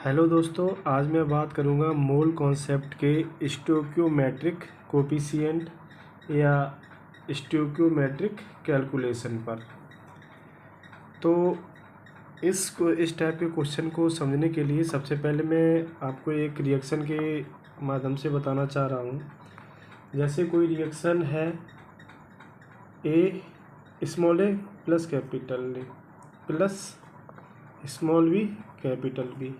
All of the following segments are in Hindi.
हेलो दोस्तों, आज मैं बात करूंगा मोल कॉन्सेप्ट के स्टोइकियोमेट्रिक कोफिशिएंट या स्टोइकियोमेट्रिक कैलकुलेशन पर। तो इस टाइप के क्वेश्चन को समझने के लिए सबसे पहले मैं आपको एक रिएक्शन के माध्यम से बताना चाह रहा हूँ। जैसे कोई रिएक्शन है A small A plus capital A plus small B capital B,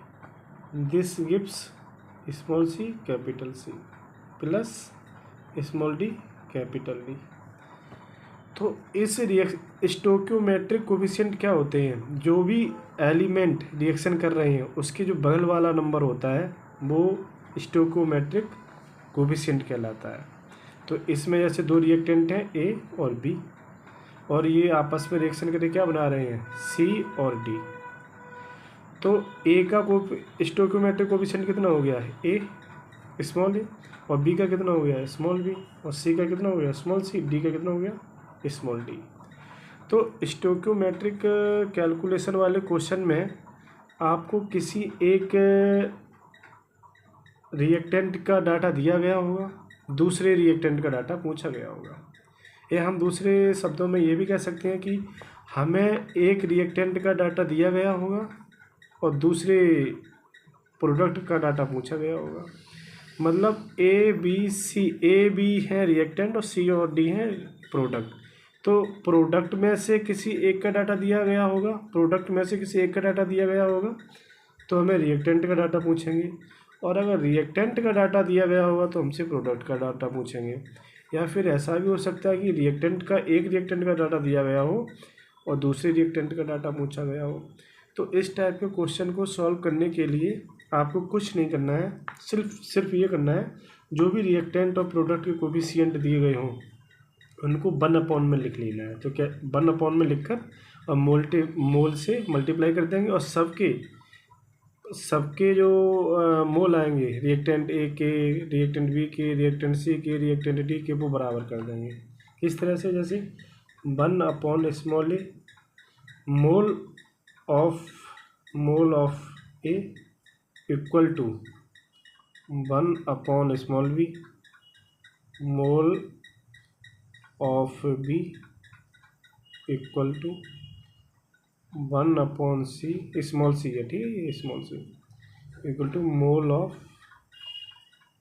this gives small C capital C plus small D capital D. तो इस स्टोइकियोमेट्रिक कोफिशिएंट क्या होते हैं? जो भी एलिमेंट रिएक्शन कर रहे हैं उसके जो बगल वाला नंबर होता है वो स्टोइकियोमेट्रिक कोफिशिएंट कहलाता है। तो इसमें जैसे दो रिएक्टेंट हैं ए और बी, और ये आपस में रिएक्शन करके क्या बना रहे हैं? सी और डी। तो ए का स्टोइकियोमेट्रिक कोफिशिएंट कितना हो गया है? ए स्मॉल ए, और बी का कितना हो गया है? स्मॉल बी, और सी का कितना हो गया? स्मॉल सी, डी का कितना हो गया? Small D. तो स्टोइकियोमेट्रिक कैलकुलेशन वाले क्वेश्चन में आपको किसी एक रिएक्टेंट का डाटा दिया गया होगा, दूसरे रिएक्टेंट का डाटा पूछा गया होगा, या हम दूसरे शब्दों में ये भी कह सकते हैं कि हमें एक रिएक्टेंट का डाटा दिया गया होगा और दूसरे प्रोडक्ट का डाटा पूछा गया होगा। मतलब ए बी है रिएक्टेंट और सी और डी है प्रोडक्ट। तो प्रोडक्ट में से किसी एक का डाटा दिया गया होगा, तो हमें रिएक्टेंट का डाटा पूछेंगे, और अगर रिएक्टेंट का डाटा दिया गया होगा तो हमसे प्रोडक्ट का डाटा पूछेंगे। या फिर ऐसा भी हो सकता है कि एक रिएक्टेंट का डाटा दिया गया हो और दूसरे रिएक्टेंट का डाटा पूछा गया हो। तो इस टाइप के क्वेश्चन को सॉल्व करने के लिए आपको कुछ नहीं करना है, सिर्फ ये करना है, जो भी रिएक्टेंट और प्रोडक्ट के कोफिशिएंट दिए गए हों उनको 1/में लिख लेना है। तो क्या 1/में लिख कर और मोल से मल्टीप्लाई कर देंगे, और सबके जो मोल आएंगे रिएक्टेंट ए के, रिएक्टेंट बी के, रिएक्टेंट सी के, रिएक्टेंट डी के, वो बराबर कर देंगे। इस तरह से जैसे small A mole of A equal to small B mole of B equal to C, small C है, ठीक है, ये small C equal to mole of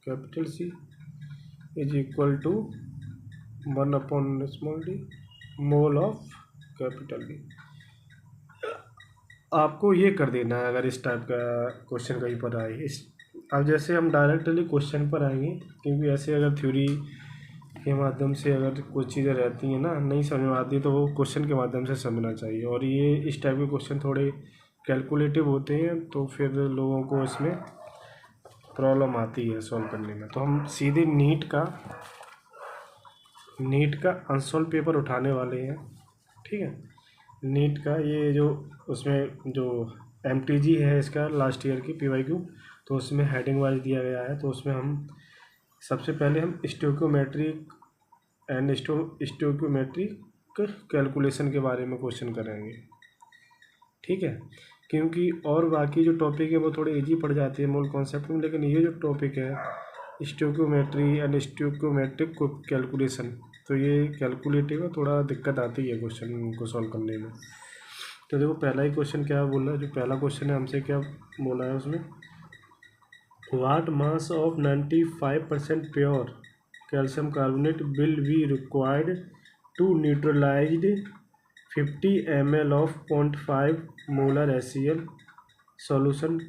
capital C is equal to small D mole of capital D. आपको ये कर देना है अगर इस टाइप का क्वेश्चन कहीं पर आए। अब जैसे हम डायरेक्टली क्वेश्चन पर आएंगे, क्योंकि ऐसे अगर थ्योरी के माध्यम से अगर कुछ चीज़ें रहती हैं ना, नहीं समझ में आती, तो वो क्वेश्चन के माध्यम से समझना चाहिए। और ये इस टाइप के क्वेश्चन थोड़े कैलकुलेटिव होते हैं, तो फिर लोगों को इसमें प्रॉब्लम आती है सॉल्व करने में। तो हम सीधे नीट का अनसॉल्व पेपर उठाने वाले हैं, ठीक है। नीट का ये जो उसमें जो MTG है इसका लास्ट ईयर की PYQ, तो उसमें हेडिंग वाइज दिया गया है। तो उसमें हम सबसे पहले हम स्टोइकियोमेट्रिक कैलकुलेशन के बारे में क्वेश्चन करेंगे, ठीक है। क्योंकि और बाकी जो टॉपिक है वो थोड़े इजी पड़ जाते हैं मूल कॉन्सेप्ट में, लेकिन ये जो टॉपिक है स्टोइकियोमेट्रिक कैलकुलेशन, तो ये कैलकुलेटिव है, थोड़ा दिक्कत आती है क्वेश्चन को सॉल्व करने में। तो देखो पहला ही क्वेश्चन क्या बोला है, जो पहला क्वेश्चन है हमसे क्या बोला है उसमें, what mass of 95% pure calcium carbonate will be required to neutralise 50 ml of 0.5 molar HCl solution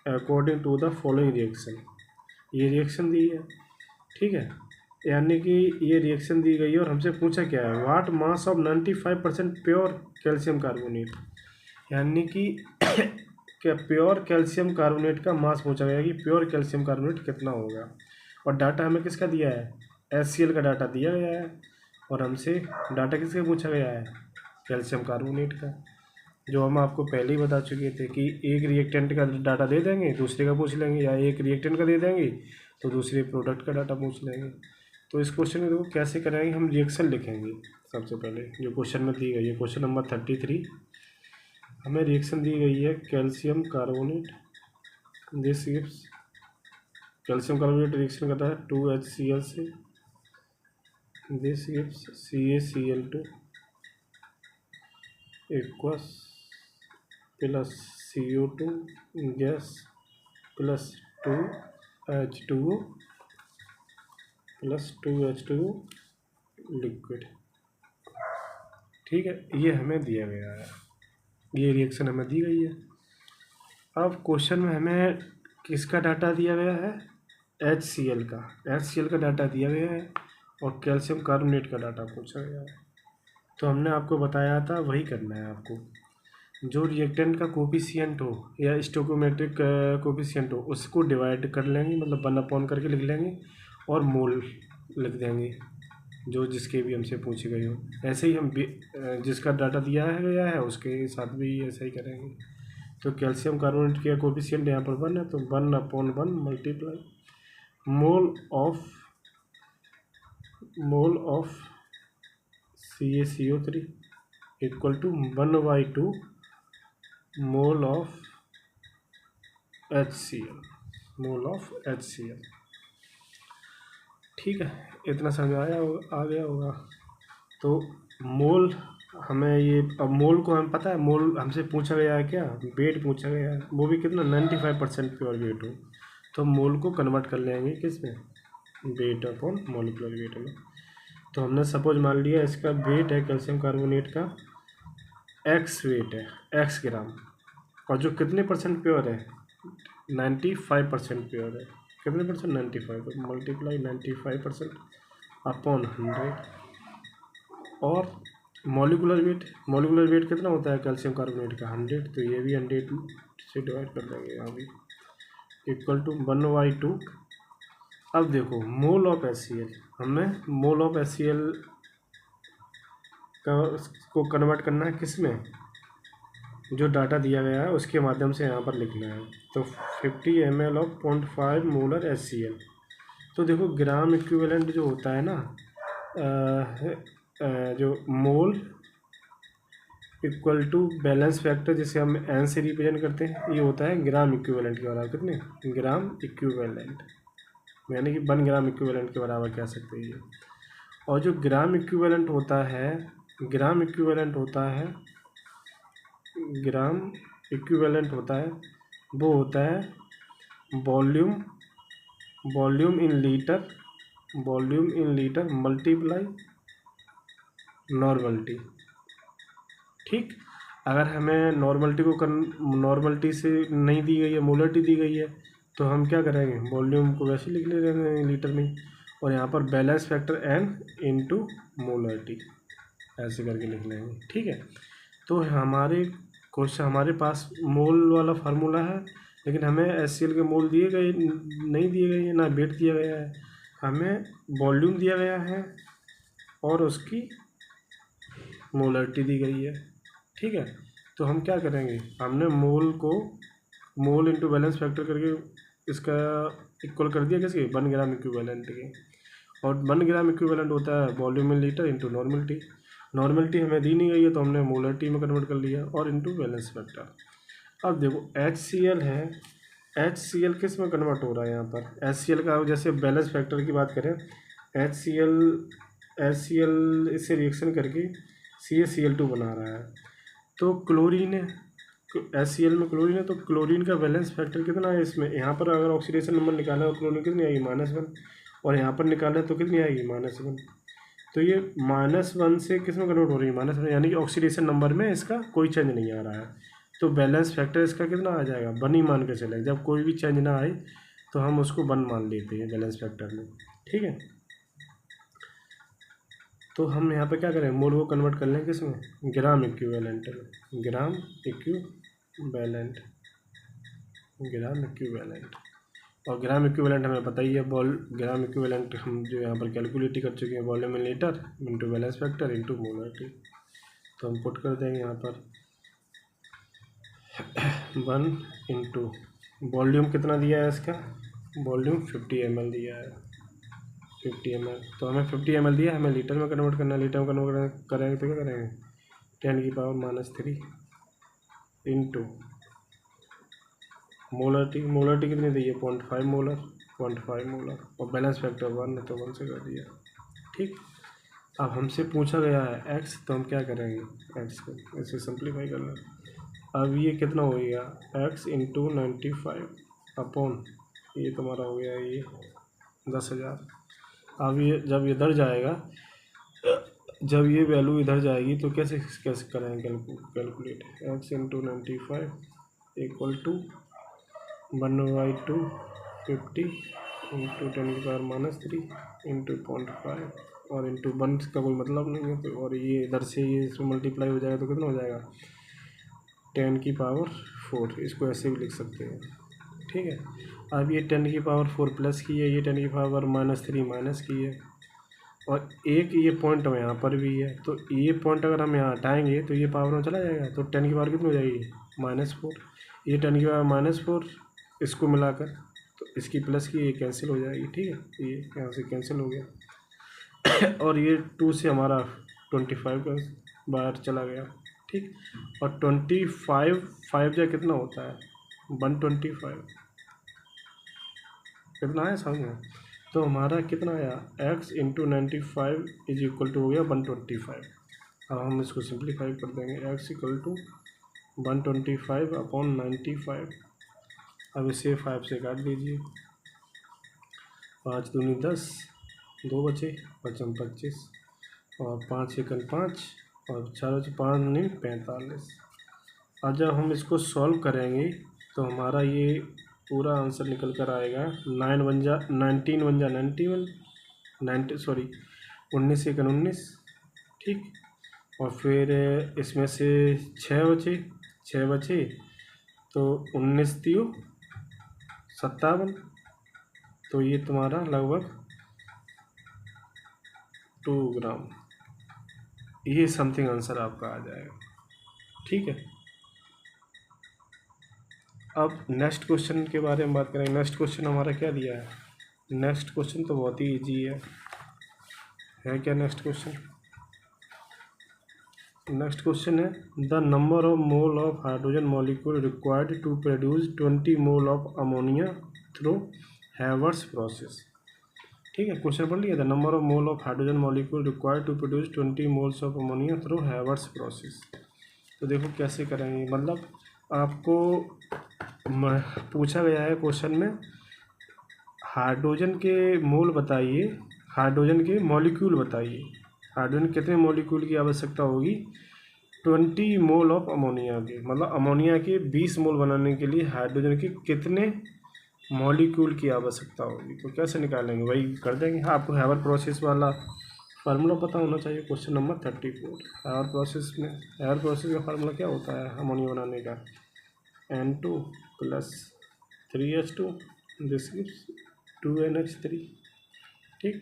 according to the following reaction. ये रिएक्शन दी है, ठीक है, यानी कि ये रिएक्शन दी गई है और हमसे पूछा क्या है, what mass of 95% pure calcium carbonate, यानी कि क्या प्योर कैल्शियम कार्बोनेट का मास पूछा गया कि प्योर कैल्शियम कार्बोनेट कितना होगा। और डाटा हमें किसका दिया है? HCl का डाटा दिया गया है, और हमसे डाटा किसका पूछा गया है? कैल्शियम कार्बोनेट का, जो हम आपको पहले ही बता चुके थे कि एक रिएक्टेंट का डाटा दे देंगे दूसरे का पूछ लेंगे, या एक रिएक्टेंट का दे देंगे तो दूसरे प्रोडक्ट का डाटा पूछ लेंगे। तो इस क्वेश्चन में देखो कैसे करेंगे, हम रिएक्शन लिखेंगे। सबसे पहले जो क्वेश्चन में दी गई है, क्वेश्चन नंबर 33, हमें रिएक्शन दी गई है calcium carbonate this gives calcium carbonate reaction करता है 2HCl से, this gives CaCl2 equals plus CO2 gas plus 2H2O plus 2H2O liquid. ठीक है, ये हमें दिया गया है, ये रिएक्शन हमें दी गई है। अब क्वेश्चन में हमें किसका डाटा दिया गया है, HCl का डाटा दिया गया है और कैल्शियम कार्बोनेट का डाटा पूछा गया है। तो हमने आपको बताया था वही करना है आपको, जो रिएक्टेंट का कोफिशिएंट हो या स्टोइकोमेट्रिक कोफिशिएंट हो उसको डिवाइड कर लेंगे, मतलब 1/, करके लिख लेंगे और मोल लिख देंगे जो जिसके भी हमसे पूछी गई हो। ऐसे ही हम जिसका डाटा दिया है गया है उसके साथ भी ऐसा ही करेंगे। तो कैल्शियम कार्बोनेट का कोफिशिएंट यहाँ पर 1 है, तो 1/1 multiply mole of CaCO3 equal to 1/2 mole of HCl। ठीक है, इतना समझ आ गया होगा। तो मोल हमें ये, अब मोल को हमें पता है, मोल हमसे पूछा गया है क्या, वेट पूछा गया है, वो भी कितना 95% प्योर वेट हो, तो मोल को कन्वर्ट कर लेंगे किस में, वेट अपॉन मॉलिक्यूलर वेट में। तो हमने सपोज मान लिया इसका वेट है कैल्शियम कार्बोनेट का x वेट है, x ग्राम, और जो कितने परसेंट प्योर है 95% प्योर है, कितने परसेंट 95, मल्टीप्लाई 95% अपॉन 100। और मॉलिक्यूलर वेट कितना होता है कैल्शियम कार्बोनेट का 100, तो ये भी 100 से डिवाइड कर देंगे यहाँ भी, इक्वल टू 1/2। अब देखो मोल ऑफ HCl, हमें मोल ऑफ HCl को कन्वर्ट करना है किस में, जो डाटा दिया गया है उसके माध्यम से यहाँ पर लिखना है। तो 50 ml ऑफ 0.5 मोलर HCl। तो देखो ग्राम इक्विवेलेंट जो होता है ना, जो mole equal to balance factor जिसे हम N से रिप्रेजेंट करते हैं, ये होता है ग्राम इक्विवेलेंट के बराबर, कितने ग्राम इक्विवेलेंट, यानी कि 1 ग्राम इक्विवेलेंट के बराबर कह सकते हैं ये। और जो ग्राम इक्विवेलेंट होता है वो होता है volume in litre multiply normality. ठीक, अगर हमें नॉर्मलिटी से नहीं दी गई है, मोलरिटी दी गई है, तो हम क्या करेंगे, वॉल्यूम को वैसे लिख ले रहे हैं लीटर में, और यहाँ पर balance factor N into molarity ऐसे करके लिख लेंगे। ठीक है, तो हमारे पास मोल वाला फार्मूला है, लेकिन हमें HCl के मोल नहीं दिए गए हैं, ना वेट दिया गया है, हमें वॉल्यूम दिया गया है और उसकी मोलरिटी दी गई है। ठीक है, तो हम क्या करेंगे, हमने मोल इंटू बैलेंस फैक्टर करके इसका इक्वल कर दिया किसके, 1 ग्राम इक्विवेलेंट के, और 1 ग्राम इक्विवेलेंट होता है volume in litre into normality हमें दी नहीं गई है, तो हमने मोलरिटी में कन्वर्ट कर लिया, और इंटू बैलेंस फैक्टर। अब देखो HCl है, HCl किस में कन्वर्ट हो रहा है, यहाँ पर HCl का जैसे बैलेंस फैक्टर की बात करें, HCl इससे रिएक्शन करके CaCl2 बना रहा है, तो क्लोरीन है, HCl में क्लोरीन है, तो क्लोरीन का बैलेंस फैक्टर कितना है इसमें, यहाँ पर अगर ऑक्सीडेशन नंबर निकाला है तो क्लोरीन कितनी आएगी -1, और यहाँ पर निकाला है तो कितनी आएगी -1, तो ये -1 से किस में कन्वर्ट हो रही है, -1, यानी कि ऑक्सीडेशन नंबर में इसका कोई चेंज नहीं आ रहा है, तो बैलेंस फैक्टर इसका कितना आ जाएगा, 1 ही मान के चले, जब कोई भी चेंज ना आए तो हम उसको 1 मान लेते हैं बैलेंस फैक्टर में। ठीक है, तो हम यहाँ पे क्या करें, मोल को कन्वर्ट कर लें किसमें, ग्राम इक्विवेलेंट में, ग्राम इक्विवेलेंट। और ग्राम इक्विवेलेंट हमें पता ही है, ग्राम इक्विवेलेंट हम जो यहाँ पर कैलकुलेट ही कर चुके हैं, volume in litre into balance factor into molarity. तो हम पुट कर देंगे यहाँ पर 1 इंटू वॉल्यूम कितना दिया है इसका, वॉल्यूम 50 ml दिया है, 50 ml, तो हमें 50 ml दिया, हमें लीटर में कन्वर्ट करना है, लीटर में कन्वर्ट करेंगे तो क्या करेंगे, 10⁻³ इंटू मोलरिटी कितनी दी है 0.5 मोलर, 0.5 मोलर, और बैलेंस फैक्टर 1 है तो 1 से कर दिया। ठीक, अब हमसे पूछा गया है x, तो हम क्या करेंगे, x को ऐसे सिंप्लीफाई करना। अब ये कितना हो गया x इंटू 95 अपॉन, ये तुम्हारा हो गया ये 10,000। अब ये जब इधर जाएगा, जब ये वैल्यू इधर जाएगी तो कैसे कैसे करेंगे calculate, x into 95 equal to 1/2 50 into 10⁻³ into 0.5 और इंटू 1 का कोई मतलब नहीं है तो, और ये इधर से ये इसमें मल्टीप्लाई हो जाएगा तो कितना हो जाएगा 10⁻⁴। इसको ऐसे भी लिख सकते हैं। ठीक है, अब ये 10⁻⁴ प्लस की है, ये 10⁻³ माइनस की है, और एक ये पॉइंट यहाँ पर भी है, तो ये पॉइंट अगर हम यहाँ हटाएंगे तो ये पावर में चला जाएगा, तो 10 की पावर कितनी हो जाएगी -4, ये 10 की पावर -4 इसको मिलाकर, तो इसकी प्लस की ये कैंसिल हो जाएगी। ठीक है, ये यहाँ से कैंसिल हो गया और ये 2 से हमारा 25 का बाहर चला गया। ठीक, और 25 5 जा कितना होता है 125, कितना है समझ में, तो हमारा कितना आया x into 95 is equal to हो गया 125। अब हम इसको सिंप्लीफाई कर देंगे, x इक्वल टू 125 अपॉन 95। अब इसे 5 से काट दीजिए, 5 दूनी 10, 2 बचे, 5 25 और 5 सेकंड 5 और 4 बचे, 5 नहीं 45। अब जब हम इसको सॉल्व करेंगे तो हमारा ये पूरा आंसर निकल कर आएगा 19 बन जा 91, 19 एकन 19। ठीक, और फिर इसमें से 6 बचे तो 19 दियो 57, तो ये तुम्हारा लगभग 2 ग्राम, ये समथिंग आंसर आपका आ जाएगा। ठीक है, अब नेक्स्ट क्वेश्चन के बारे में बात करें। नेक्स्ट क्वेश्चन हमारा क्या दिया है, नेक्स्ट क्वेश्चन तो बहुत ही इजी है क्या नेक्स्ट क्वेश्चन, नेक्स्ट क्वेश्चन है the number of mole of hydrogen molecule required to produce 20 mole of ammonia through Haber's process. ठीक है, क्वेश्चन पढ़ लिया, the number of mole of hydrogen molecule required to produce 20 moles of ammonia through Haber's process. तो देखो कैसे करेंगे, मतलब आपको पूछा गया है क्वेश्चन में हाइड्रोजन के मोल बताइए, हाइड्रोजन के मॉलिक्यूल बताइए, हाइड्रोजन कितने मॉलिक्यूल की आवश्यकता होगी 20 मोल ऑफ अमोनिया के, मतलब अमोनिया के 20 मोल बनाने के लिए हाइड्रोजन के कितने मॉलिक्यूल की आवश्यकता होगी। तो कैसे निकालेंगे, वही कर देंगे। हाँ, आपको हैवर प्रोसेस वाला फार्मूला पता होना चाहिए। क्वेश्चन नंबर 34, हैवर प्रोसेस में, हैवर प्रोसेस का फार्मूला क्या होता है अमोनिया बनाने का, N2 + 3H2 this gives 2NH3। ठीक,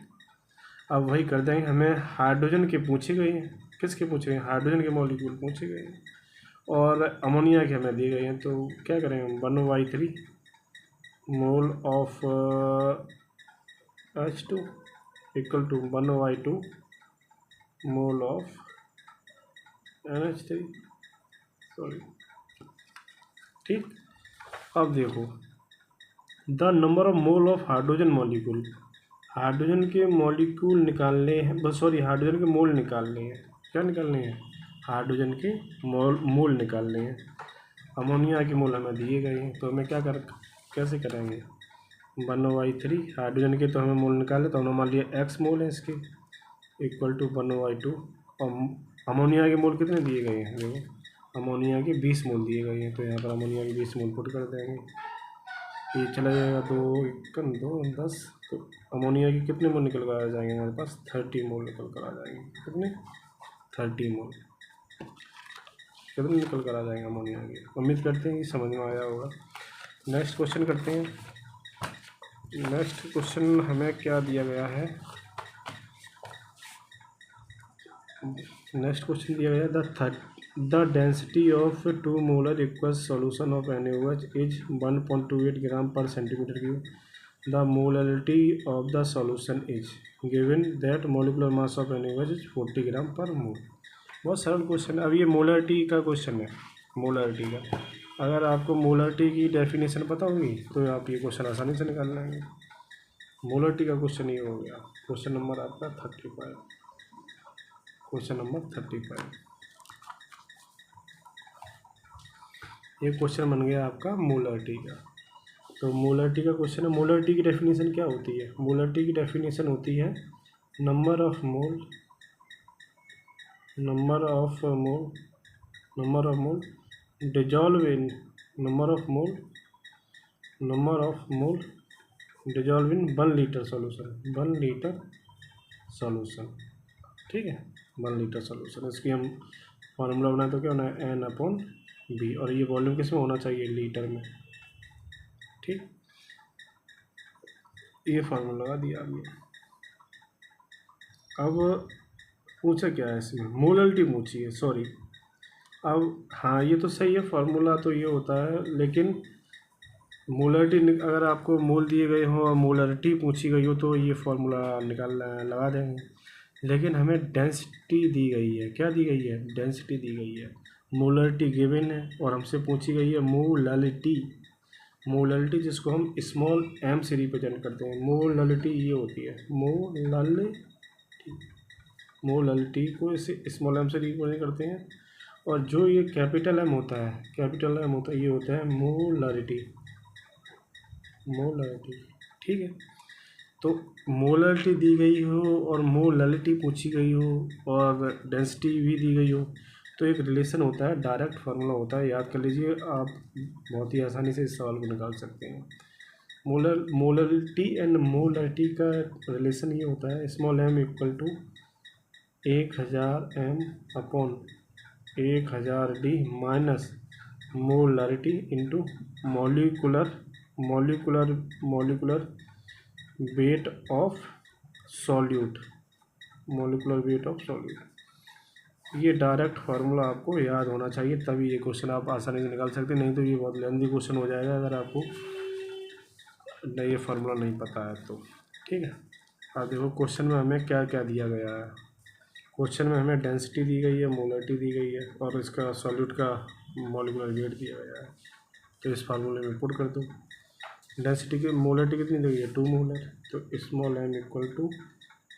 अब वही कर देंगे। हमें हाइड्रोजन के पूछे गए हैं, किसके पूछे गए हैं, हाइड्रोजन के मॉलिक्यूल पूछे गए हैं, और अमोनिया के हमें दिए गए हैं, तो क्या करेंगे 1/3 mole of H2 equal to 1/2 mole of NH3, sorry. ठीक, अब देखो the number of mole of hydrogen molecule, hydrogen के मॉलिक्यूल निकालने हैं, बस सॉरी हाइड्रोजन के मोल निकालने हैं। क्या निकालने हैं, हाइड्रोजन के मोल निकालने हैं। अमोनिया के मोल हमें दिए गए हैं, तो हमें कैसे करेंगे 1/3 हाइड्रोजन के, तो हमें मोल निकाले, तो हमने मान लिया x मोल है इसके इक्वल टू 1/2, और अमोनिया के मोल कितने दिए गए हैं, देखो अमोनिया के 20 मोल दिए गए हैं, तो यहाँ पर अमोनिया के 20 मोल पुट कर देंगे, ये चला जाएगा 2 एकन 2 10, तो अमोनिया के कितने मोल निकल कर आ जाएंगे हमारे पास 30 मोल निकल कर आ जाएंगे। कितने 30 मोल कितने निकल कर आ जाएंगे अमोनिया के। उम्मीद करते हैं कि समझ में आया होगा। नेक्स्ट क्वेश्चन करते हैं। नेक्स्ट क्वेश्चन हमें क्या दिया गया है, नेक्स्ट क्वेश्चन दिया गया the density of 2 molar equals solution of NaOH is 1.28 ग्राम पर centimetre cube, the molarity of the solution is given that molecular mass of NaOH is 40 ग्राम पर मोल। बहुत सरल क्वेश्चन है। अब ये मोलरिटी का क्वेश्चन है, मोलरिटी का, अगर आपको मोलरिटी की डेफिनेशन पता होगी तो आप ये क्वेश्चन आसानी से निकाल लेंगे। मोलरिटी का क्वेश्चन ये हो गया। क्वेश्चन नंबर आपका 35, क्वेश्चन नंबर 35 ये क्वेश्चन बन गया आपका मोलरिटी का। तो मोलरिटी का क्वेश्चन है, मोलरिटी की डेफिनेशन क्या होती है? मोलरिटी की डेफिनेशन होती है number of mole dissolve in dissolve in 1 litre solution, ठीक है, 1 लीटर सॉल्यूशन। इसकी हम फार्मूला बनाए तो क्या होना है, N/V, और ये वॉल्यूम किस में होना चाहिए, लीटर में, ठीक। ये फार्मूला लगा दिया आपने। अब पूछा क्या है इसमें, मोलरिटी पूछी है, सॉरी। अब हाँ ये तो सही है, फार्मूला तो ये होता है, लेकिन मोलरिटी अगर आपको मोल दिए गए हो और मोलरिटी पूछी गई हो तो ये फार्मूला लगा देंगे। लेकिन हमें डेंसिटी दी गई है, क्या दी गई है, डेंसिटी दी गई है। मोलरिटी गिवन है और हमसे पूछी गई है मोलरिटी जिसको हम स्मॉल m से रिप्रेजेंट करते हैं। मोलरिटी ये होती है, मोलरिटी को इसे स्मॉल m से रिप्रेजेंट करते हैं। और जो ये कैपिटल M होता है ये होता है मोलरिटी, ठीक है। तो मोलरिटी दी गई हो और मोलरिटी पूछी गई हो और डेंसिटी भी दी गई हो तो एक रिलेशन होता है, डायरेक्ट फार्मूला होता है, याद कर लीजिए आप, बहुत ही आसानी से इस सवाल को निकाल सकते हैं। मोलरिटी एंड मोलरिटी का रिलेशन ये होता है, small m equal to 1000 m upon 1000 d minus molarity into molecular weight of solute, ये डायरेक्ट फार्मूला आपको याद होना चाहिए, तभी ये क्वेश्चन आप आसानी से निकाल सकते हैं। नहीं तो ये बहुत लेंदी क्वेश्चन हो जाएगा अगर आपको नहीं ये फार्मूला नहीं पता है तो, ठीक है। अब देखो क्वेश्चन में हमें क्या क्या दिया गया है। क्वेश्चन में हमें डेंसिटी दी गई है, मोलरिटी दी गई है और इसका सॉल्यूट का मॉलिक्यूलर वेट दिया गया है। तो इस फार्मूले में पुट कर दो। डेंसिटी की मोलरिटी कितनी दी गई है, 2 मोलर, तो small m equal to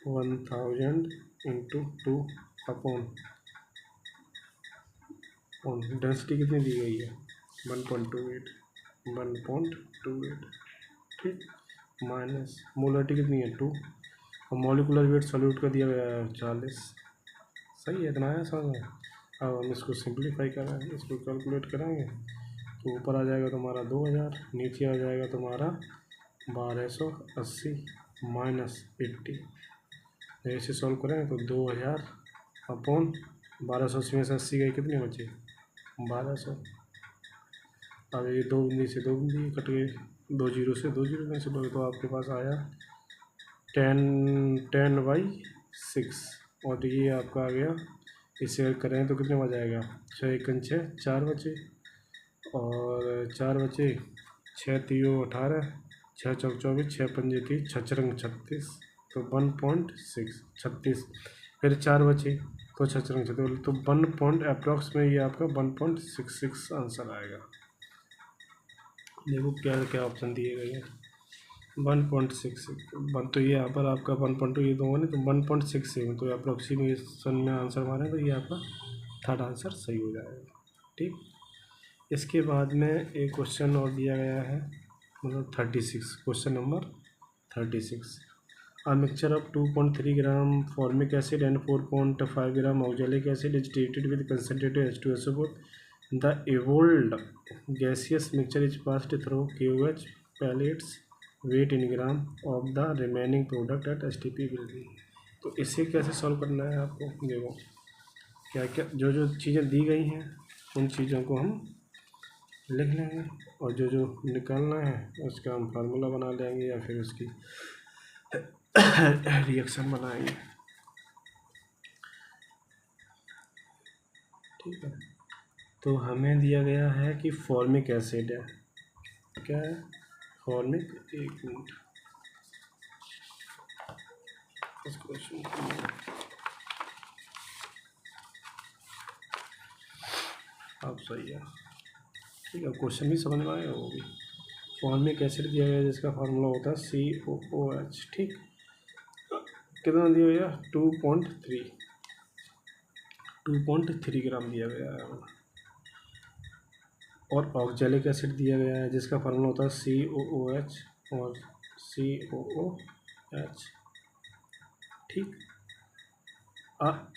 1000 into 2 upon density कितनी दी गई है, 1.28, ठीक, माइनस मोलरिटी कितनी है 2 और मॉलिक्यूलर वेट सॉल्यूट का दिया गया है 40। सही है, इतना आया समझ में। अब हम इसको सिंप्लीफाई कराएंगे, इसको कैलकुलेट कराएंगे तो ऊपर आ जाएगा तुम्हारा 2000, नीचे आ जाएगा तुम्हारा 1280 माइनस 80। ऐसे सॉल्व करेंगे तो 2000 अपॉन 1280 में से 80 गए, कितने बचे 1200। अब ये 2 बूंदी से 2 बूंदी कट गए, 2 जीरो से 2 जीरो में से लोगे तो आपके पास आया 10/6 और ये आपका आ गया। इसे अगर करें तो कितने बच जाएगा, 6 एकन 6, 4 बचे और 4 बचे, 6 तीयो 18, 6 चौक 24, 6 पंजे 30, 6 रंग 36, तो 1.6 36, फिर 4 बचे तो 6 रंग 36, तो 1 अप्रॉक्स में ये आपका 1.66 आंसर आएगा। देखो क्या क्या ऑप्शन दिए गए हैं, 1.66 तो ये यहाँ पर आपका 1.2 ये दोगे ना तो 1.67, तो अप्रोक्सीमेशन में आंसर मारें तो ये आपका थर्ड आंसर सही हो जाएगा, ठीक। इसके बाद में एक क्वेश्चन और दिया गया है, मतलब 36, question number 36। A mixture of 2.3 gram formic acid and 4.5 gram oxalic acid is treated with concentrated H2SO4. The evolved gaseous mixture is passed through KOH pellets weight in gram of the remaining product at STP will be। तो इसे कैसे सॉल्व करना है आपको, देखो क्या क्या जो चीज़ें दी गई हैं उन चीज़ों को हम लिख लेंगे और जो निकालना है उसका हम फार्मूला बना लेंगे या फिर उसकी रिएक्शन बनाएंगे, ठीक है। तो हमें दिया गया है कि फॉर्मिक एसिड है, क्या है फॉर्मिक, एक मिनट इसको अब सही है। ठीक है, क्वेश्चन भी समझ में आएगा वो भी। फॉर्मिक एसिड दिया गया जिसका फार्मूला होता है COOH। ठीक, कितना दिया गया? 2.3 ग्राम दिया गया है। और ऑक्जेलिक एसिड दिया गया है जिसका फार्मूला होता है COOH और COOH। ठीक,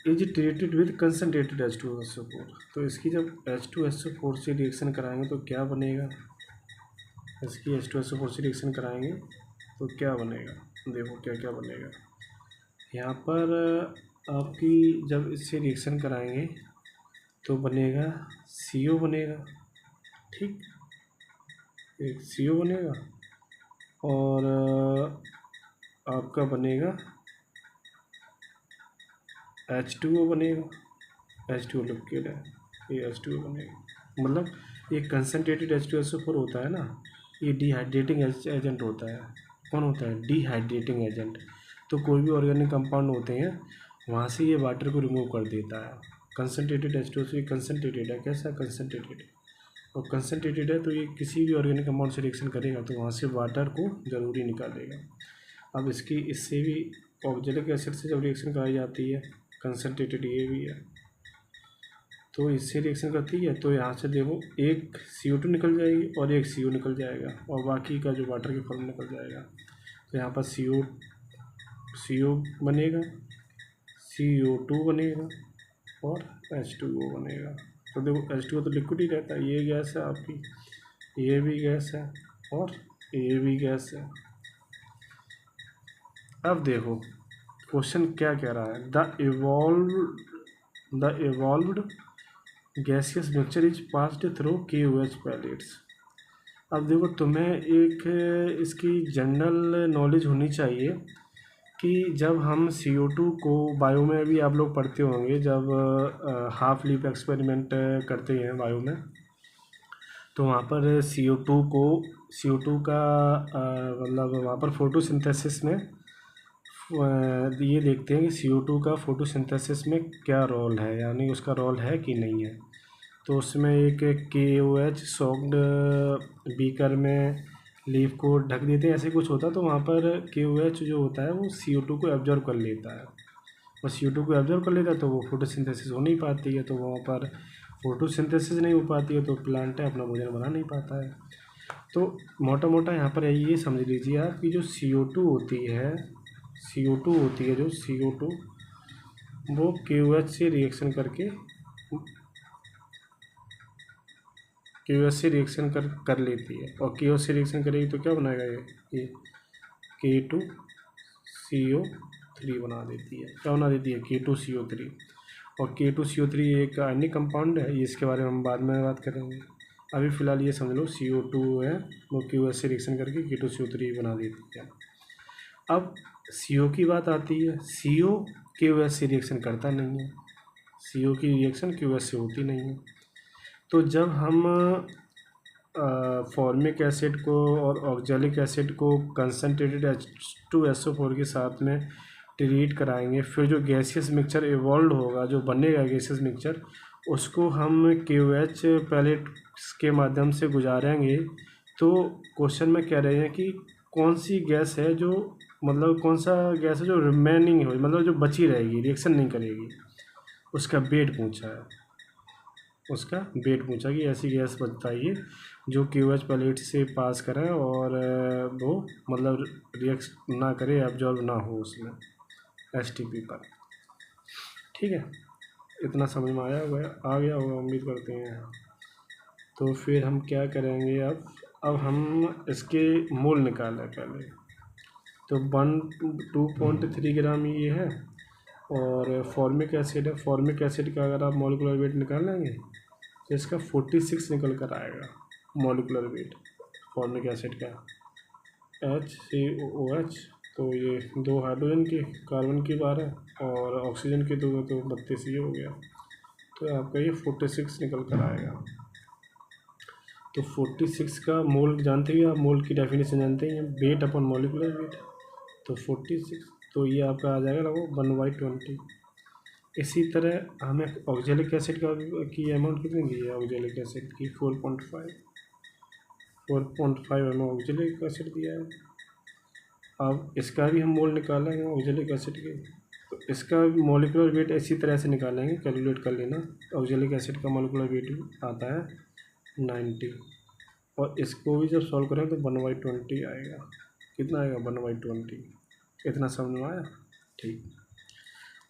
is treated with concentrated H2SO4। तो इसकी जब H2SO4 से रिएक्शन कराएंगे तो क्या बनेगा? इसकी H2SO4 से रिएक्शन कराएंगे तो क्या बनेगा? देखो क्या क्या बनेगा यहाँ पर। आपकी जब इससे रिएक्शन कराएंगे तो बनेगा CO बनेगा। ठीक, एक CO बनेगा और आपका बनेगा H2O बनेगा। H2O लिक्विड है, ये H2O बनेगा। मतलब ये कंसनट्रेटेड H2SO4 होता है ना, ये डिहाइड्रेटिंग एजेंट होता है। कौन होता है? Dehydrating agent. तो कोई भी ऑर्गेनिक कंपाउंड होते हैं वहाँ से ये वाटर को रिमूव कर देता है। कंसनट्रेटेड H2SO, ये कंसनट्रेटेड है। कैसा? कंसनट्रेटेड। और कंसनट्रेटेड है तो ये किसी भी ऑर्गेनिक कंपाउंड से रिएक्शन करेगा तो वहाँ से वाटर को ज़रूरी निकालेगा। अब इससे भी ऑक्जेलिक एसिड से जब रिएक्शन कराई जाती है, कंसनट्रेटेड ये भी है, तो इससे रिएक्शन करती है तो यहाँ से देखो एक CO2 निकल जाएगी और एक CO निकल जाएगा और बाकी का जो वाटर की फॉर्म निकल जाएगा। तो यहाँ पर CO बनेगा, CO2 बनेगा और H2O बनेगा। तो देखो H2O तो लिक्विड ही रहता है, ये गैस है आपकी, ये भी गैस है और ये भी गैस है। अब देखो क्वेश्चन क्या कह रहा है? The evolved gaseous mixture is passed through KOH pellets. अब देखो तुम्हें एक इसकी जनरल नॉलेज होनी चाहिए कि जब हम CO2 को बायो में भी आप लोग पढ़ते होंगे, जब हाफ लीफ एक्सपेरिमेंट करते हैं बायो में, तो वहाँ पर CO2 का मतलब वहाँ पर फोटोसिंथेसिस में ये देखते हैं कि CO2 का फोटोसिंथेसिस में क्या रोल है, यानी उसका रोल है कि नहीं है। तो उसमें एक KOH सॉक्ड बीकर में लीफ को ढक देते हैं, ऐसे कुछ होता। तो वहाँ पर KOH जो होता है वो CO2 को एब्जॉर्व कर लेता है, और CO2 को एब्जॉर्व कर लेता है तो वो फोटोसिंथेसिस हो नहीं पाती है। तो वहाँ पर फोटोसिंथेसिस नहीं हो पाती है तो प्लांट है अपना भोजन बना नहीं पाता है। तो मोटा मोटा यहाँ पर ये समझ लीजिए आप कि जो CO2 होती है जो CO2 वो KOH से रिएक्शन करके KOH से रिएक्शन कर लेती है, और KOH से रिएक्शन करेगी तो क्या बनाएगा? ये K2CO3 बना देती है। क्या बना देती है? K2CO3। और K2CO3 एक आयनिक कंपाउंड है, ये इसके बारे में हम बाद में बात करेंगे। अभी फ़िलहाल ये समझ लो CO2 है वो KOH से रिएक्शन करके K2CO3 बना देती है। अब CO की बात आती है, CO KOH से रिएक्शन करता नहीं है, CO की रिएक्शन KOH से होती नहीं है। तो जब हम फॉर्मिक एसिड को और ऑक्जेलिक एसिड को कंसनट्रेटेड H2SO4 के साथ में ट्रीट कराएंगे, फिर जो गैसियस मिक्सचर इवॉल्व होगा, जो बनेगा गैसियस मिक्सचर, उसको हम KOH पैलेट्स के माध्यम से गुजारेंगे। तो क्वेश्चन में कह रहे हैं कि कौन सी गैस है जो, मतलब कौन सा गैस है जो रिमेनिंग हो, मतलब जो बची रहेगी, रिएक्शन नहीं करेगी, उसका वेट पूछा है। उसका वेट पूछा कि ऐसी गैस बताइए जो KOH पैलेट से पास करें और वो मतलब रिएक्ट ना करे, एब्जॉर्ब ना हो उसमें STP पर। ठीक है, इतना समझ में आ गया होगा उम्मीद करते हैं। तो फिर हम क्या करेंगे? अब हम इसके मोल निकालें पहले। तो 2.3 ग्राम ये है और फॉर्मिक एसिड है। फॉर्मिक एसिड का अगर आप मॉलिक्यूलर वेट निकाल लेंगे तो इसका 46 निकल कर आएगा मॉलिक्यूलर वेट फॉर्मिक एसिड का। HCOOH, तो ये 2 हाइड्रोजन की, कार्बन की 12 और ऑक्सीजन की 2, तो 32 ये हो गया। तो आपका ये 46 निकल कर आएगा। तो 46 का मोल जानते ही आप, मोल की डेफिनेशन जानते ही हैं, वेट अपॉन मॉलिक्यूलर वेट। तो 46, तो ये आपका आ जाएगा लगभग 1/20। इसी तरह हमें ऑक्जेलिक एसिड की अमाउंट कितनी दी है, ऑक्जेलिक एसिड की 4.5 हमें ऑक्जेलिक एसिड दिया है। अब इसका भी हम मोल निकालेंगे ऑक्जेलिक एसिड के, तो इसका मॉलिक्यूलर वेट इसी तरह से निकालेंगे, कैलकुलेट कर लेना। ऑक्जेलिक एसिड का मॉलिक्यूलर वेट आता है 90, और इसको भी जब सॉल्व करें तो 1/20 आएगा। कितना आएगा, 1/20। इतना समझ में आया? ठीक।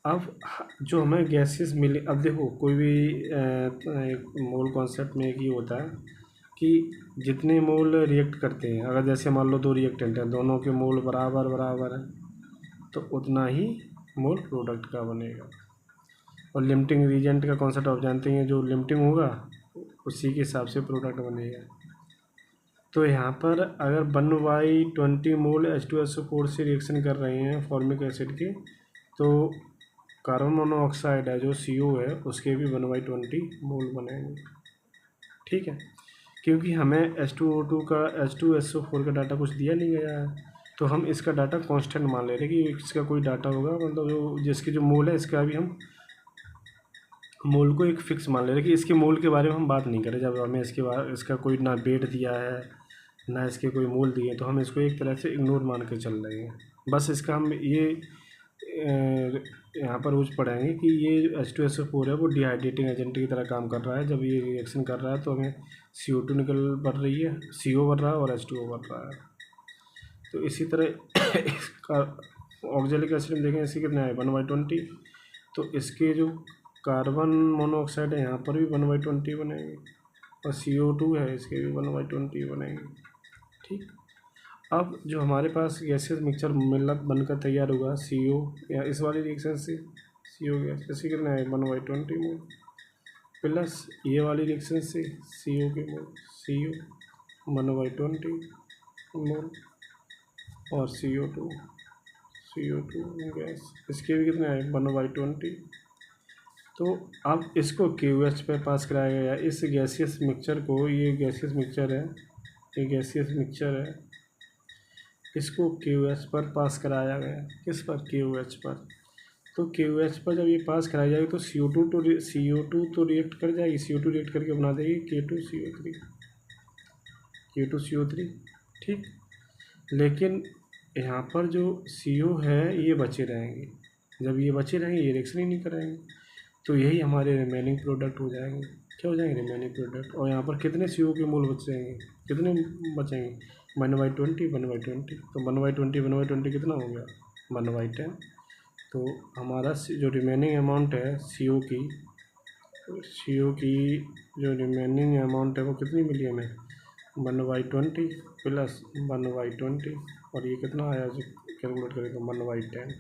अब जो हमें गैसेस मिले, अब देखो कोई भी मोल कॉन्सेप्ट में एक ही होता है कि जितने मोल रिएक्ट करते हैं, अगर जैसे मान लो 2 रिएक्टेंट हैं, दोनों के मोल बराबर बराबर हैं, तो उतना ही मोल प्रोडक्ट का बनेगा। और लिमिटिंग रीजेंट का कॉन्सेप्ट आप जानते हैं, जो लिमिटिंग होगा उसी के हिसाब से प्रोडक्ट बनेगा। तो यहाँ पर अगर 1/20 मोल H2SO4 से रिएक्शन कर रहे हैं फॉर्मिक एसिड के, तो कार्बन मोनोऑक्साइड है जो CO है, उसके भी 1/20 मोल बनेंगे। ठीक है, क्योंकि हमें H2SO4 का डाटा कुछ दिया नहीं गया है, तो हम इसका डाटा कांस्टेंट मान ले रहे हैं कि इसका कोई डाटा होगा, मतलब जो जिसकी जो मोल है, इसका भी हम मोल को एक फिक्स मान ले रहे हैं कि इसके मोल के बारे में हम बात नहीं करें। जब हमें इसका कोई ना वेट दिया है ना इसके कोई मोल दिए, तो हम इसको एक तरह से इग्नोर मान के चल रहे हैं। बस इसका हम ये यहाँ पर रोज पढ़ाएंगे कि ये H2SO4 है, वो डिहाइड्रेटिंग एजेंट की तरह काम कर रहा है। जब ये रिएक्शन कर रहा है तो हमें CO2 बढ़ रही है, CO बढ़ रहा है और H2O बढ़ रहा है। तो इसी तरह इसका ऑक्जेलिक एसिड में देखें, इसके कितने आए, 1/20। तो इसके जो कार्बन मोनोऑक्साइड है यहाँ पर भी 1/20 बनेंगे, और CO2 है इसके भी 1/20 बनेंगे। ठीक। अब जो हमारे पास गैसेस मिक्सचर बनकर तैयार होगा CO या इस वाली रिएक्शन से CO गैस, इसके कितना है 1/20 मोल, प्लस ये वाली रिएक्शन से CO के मोल, CO 1/20 मोल, और CO2 गैस, इसके भी कितने आए 1/20। तो अब इसको QH पे पास कराया गया, इस गैसियस मिक्सचर को, ये गैसियस मिक्सचर है, ये गैसियस मिक्सचर है, इसको QH पर पास कराया गया। किस पर, QH पर। तो QH पर जब ये पास कराई जाएगी तो CO2 तो रिएक्ट कर जाएगी, CO2 रिएक्ट करके बना देगी K2CO3। ठीक। लेकिन यहाँ पर जो CO है ये बचे रहेंगे, जब ये बचे रहेंगे ये रिएक्शन ही नहीं कराएंगे, तो यही हमारे रिमेनिंग प्रोडक्ट हो जाएंगे। क्या हो जाएंगे, रिमेनिंग प्रोडक्ट। और यहाँ पर कितने CO के मोल बचेंगे, कितने बचेंगे, 1/20। तो 1/20 कितना हो गया, 1/10। तो हमारा जो रिमेनिंग अमाउंट है CO की जो रिमेनिंग अमाउंट है वो कितनी मिली हमें, 1/20 प्लस 1/20, और ये कितना आया जो कैलकुलेट करें तो 1/10।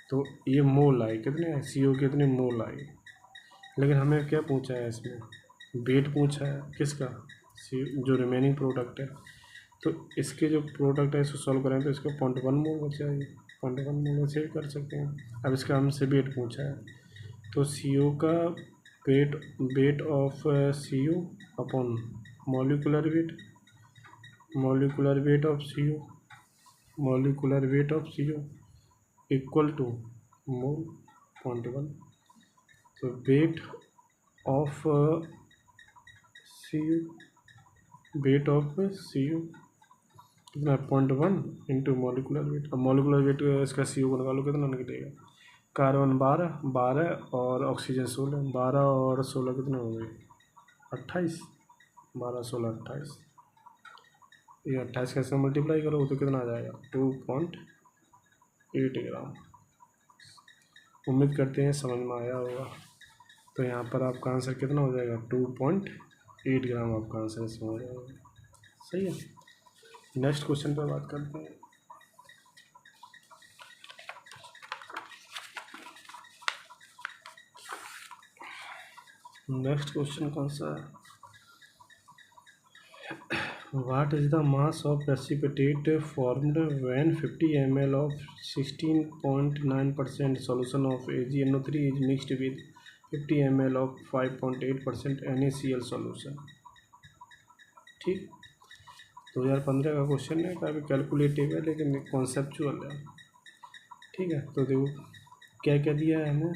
तो ये मोल आए, कितने आए, CO कितने मोल आए। लेकिन हमें क्या पूछा है, इसमें वेट पूछा है, किसका, जो रिमेनिंग प्रोडक्ट है। तो इसके जो प्रोडक्ट है इसको सॉल्व करें तो इसको 0.1 मोल बचा है, 0.1 मोल में सेव कर सकते हैं। अब इसका हमसे वेट पूछा है, तो CO का weight of CO upon molecular weight of CO equal to mole 0.1। तो वेट ऑफ CO कितना, 0.1 इंटू मॉलिकुलर वेट। अब मॉलिकुलर वेट इसका CO को निकालो, कितना निकलेगा, कार्बन 12 और ऑक्सीजन 16, 12 और 16 कितने हो गए, 28, 12 16 28। ये 28 कैसे मल्टीप्लाई करो तो कितना आ जाएगा, 2.8 ग्राम। उम्मीद करते हैं समझ में आया होगा। तो यहाँ पर आपका आंसर कितना हो जाएगा, 2.8 ग्राम आपका आंसर इसमें हो जाएगा। सही है। नेक्स्ट क्वेश्चन पर बात करते हैं। नेक्स्ट क्वेश्चन कौन सा है, what is the mass of precipitate formed when 50 ml of 16.9% solution of AgNO3 is mixed with 50 ml of 5.8% NaCl solution. ठीक। 2015 का क्वेश्चन है, काफ़ी कैलकुलेटिव है लेकिन कॉन्सेप्चुअल है। ठीक है। तो देखो क्या क्या दिया है हमें,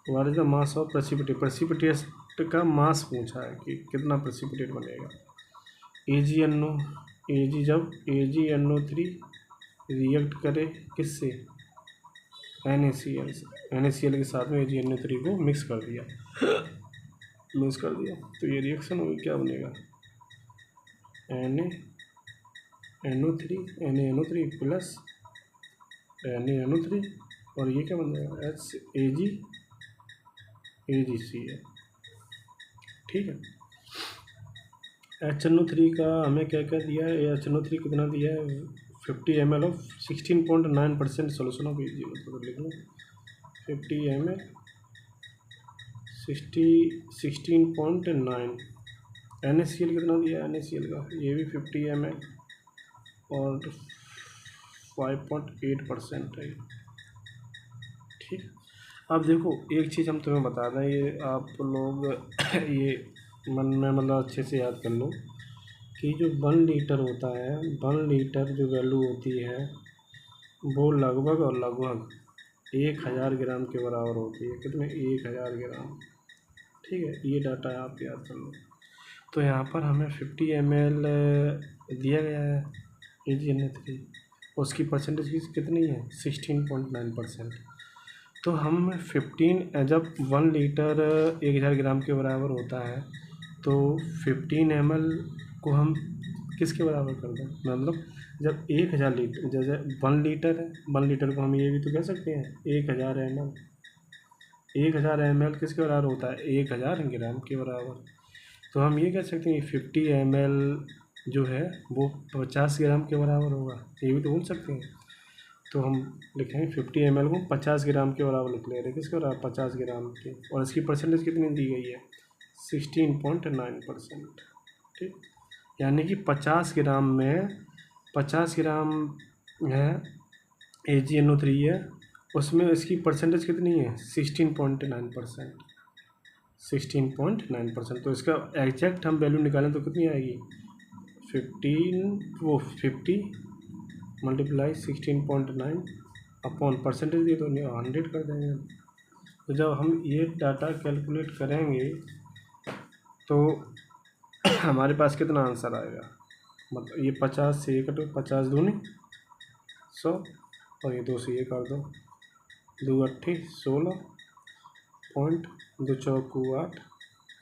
what is the mass of precipitate, precipitate का मास पूछा है कि कितना प्रेसिपिटेट बनेगा। AgNO, जब AgNO3 रिएक्ट करे किससे, NaCl से, NaCl के साथ में AgNO3 को मिक्स कर दिया, तो ये रिएक्शन होगी, क्या बनेगा, NaNO3 प्लस NaNO3 और ये क्या बन जाएगा, AgCl। ठीक है। HNO3 का हमें क्या क्या दिया है, HNO3 कितना दिया है, 50 ml of 16.9% solution of AgNO, तो लिख लो 50 ml 16.9। NaCl कितना दिया है, NaCl का ये भी 50 ml और 5.8% है। ठीक। अब देखो एक चीज़ हम तुम्हें बता दें, ये आप लोग ये मन में मतलब अच्छे से याद कर लो कि जो 1 लीटर होता है, 1 लीटर जो वैल्यू होती है वो लगभग 1000 ग्राम के बराबर होती है। कितने, 1000 ग्राम। ठीक है, ये डाटा आप याद कर लो। तो यहाँ पर हमें 50 ml दिया गया है AgNO3, उसकी परसेंटेज कितनी है, 16.9%। तो हम 15, जब 1 लीटर 1000 ग्राम के बराबर होता है तो 15 ml को हम किसके बराबर कर दें, मतलब जब 1000 लीटर, जैसे 1 लीटर है, 1 लीटर को हम ये भी तो कह सकते हैं 1000 ml। 1000 ml किसके बराबर होता है, 1000 ग्राम के बराबर। तो हम ये कह सकते हैं 50 ml जो है वो 50 ग्राम के बराबर होगा, ये भी तो बोल सकते हैं। तो हम लिखेंगे 50 ml को 50 ग्राम के बराबर लिख ले रहे, किसके बराबर, 50 ग्राम के, और इसकी परसेंटेज कितनी दी गई है, 16.9%। ठीक, यानी कि 50 ग्राम में 50 ग्राम है AgNO3 है, उसमें इसकी परसेंटेज कितनी है, 16.9%। 16.9%। तो इसका एग्जैक्ट हम वैल्यू निकालें तो कितनी आएगी, 50 मल्टीप्लाई 16.9 अपॉन परसेंटेज दिए तो 100 कर देंगे। तो जब हम ये डाटा कैलकुलेट करेंगे तो हमारे पास कितना आंसर आएगा, मतलब ये 50 से 1 कटो, 50 दूनी 100 और ये 2 से ये कर दो, 2 अट्ठी 16 पॉइंट, 2 चौकू 8,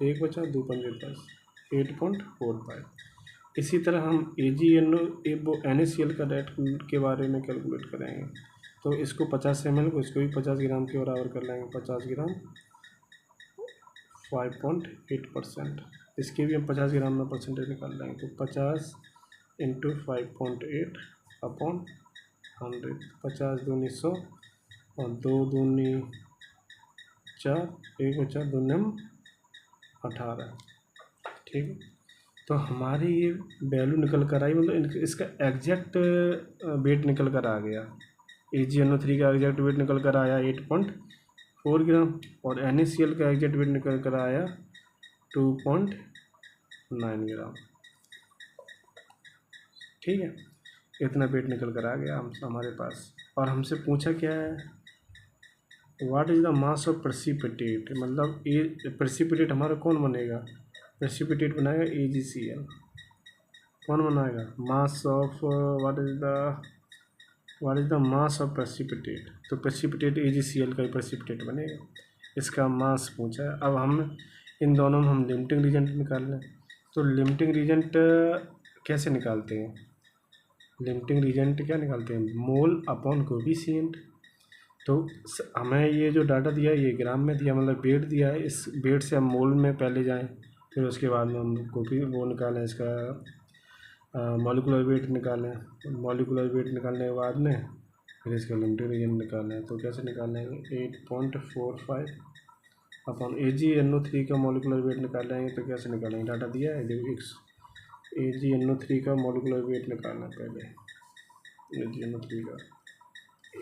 1 बचा, 2 पंजे 10, 8.45। इसी तरह हम NaCl का रेट के बारे में कैलकुलेट करेंगे। तो इसको 50 ml को, इसको भी 50 ग्राम के बराबर कर लेंगे, 50 ग्राम 5.8%। इसके भी हम 50 ग्राम में परसेंटेज निकाल लेंगे, तो 50 इंटू 5.8 अपॉन 100, 50 दूनी 100 और 2 दूनी 4, 1 बचा, 2 नम 18। ठीक है, तो हमारी ये वैल्यू निकल कर आई, मतलब इसका एग्जैक्ट वेट निकल कर आ गया। AgNO3 का एग्जैक्ट वेट निकल कर आया 8.4 ग्राम और NaCl का एग्जैक्ट वेट निकल कर आया 2.9 ग्राम। ठीक है, इतना वेट निकल कर आ गया हमारे पास। और हमसे पूछा क्या है, what is the mass of precipitate, मतलब ये प्रेसिपिटेट हमारा कौन बनेगा, प्रेसिपिटेट बनाएगा AgCl। कौन बनाएगा, mass of what is the mass of precipitate, तो प्रेसिपिटेट AgCl का ही प्रेसिपिटेट बनेगा। इसका मास पूछा है। अब हम इन दोनों में हम लिमिटिंग रीजेंट निकाल लें। तो लिमिटिंग रीजेंट कैसे निकालते हैं, लिमिटिंग रीजेंट क्या निकालते हैं, मोल अपॉन कोफिशिएंट। तो हमें ये जो डाटा दिया है ये ग्राम में दिया, मतलब वेट दिया है, इस वेट से हम मोल में पहले जाएं, फिर उसके बाद में हम वो निकालें, इसका मॉलिक्यूलर वेट निकालें। मॉलिक्यूलर वेट निकालने के बाद में फिर इसका लिमिटिंग रीजन निकालें। तो कैसे निकालेंगे, 8.45 अपॉन AgNO3 का मॉलिक्यूलर वेट निकालेंगे। तो कैसे निकालेंगे, डाटा दिया है देखो, AgNO3 का मॉलिक्यूलर वेट निकालना पहले। AgNO3 का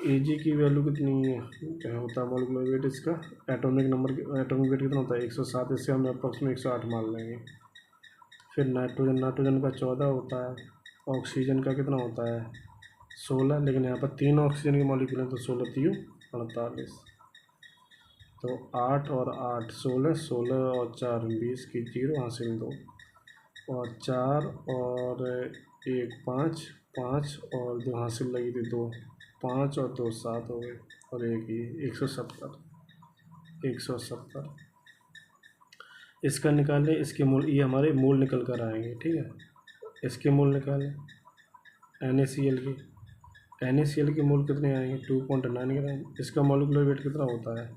Ag की वैल्यू कितनी है, क्या होता है मॉलिक्यूलर वेट इसका, एटॉमिक नंबर, एटॉमिक वेट कितना होता है 107, इससे हम अप्रॉक्सीमेट 108 मान लेंगे। फिर नाइट्रोजन का 14 होता है, ऑक्सीजन का कितना होता है 16, लेकिन यहाँ पर 3 ऑक्सीजन के मॉलिक्यूल हैं तो 16 3 48। तो 8 और 8 16, 16 और 4 20 की 0 हासिल 2, और 4 और 1 5, 5 और 2 हासिल लगी थी 2, 5 और 2 7 हो गए, और एक ये 170, 170। इसका निकालें, इसके मूल, ये हमारे मूल निकल कर आएंगे, ठीक है। इसके मूल निकालें NaCl के, NaCl के मूल कितने आएंगे 2.9 ग्राम। इसका मॉलिक्यूलर वेट कितना होता है,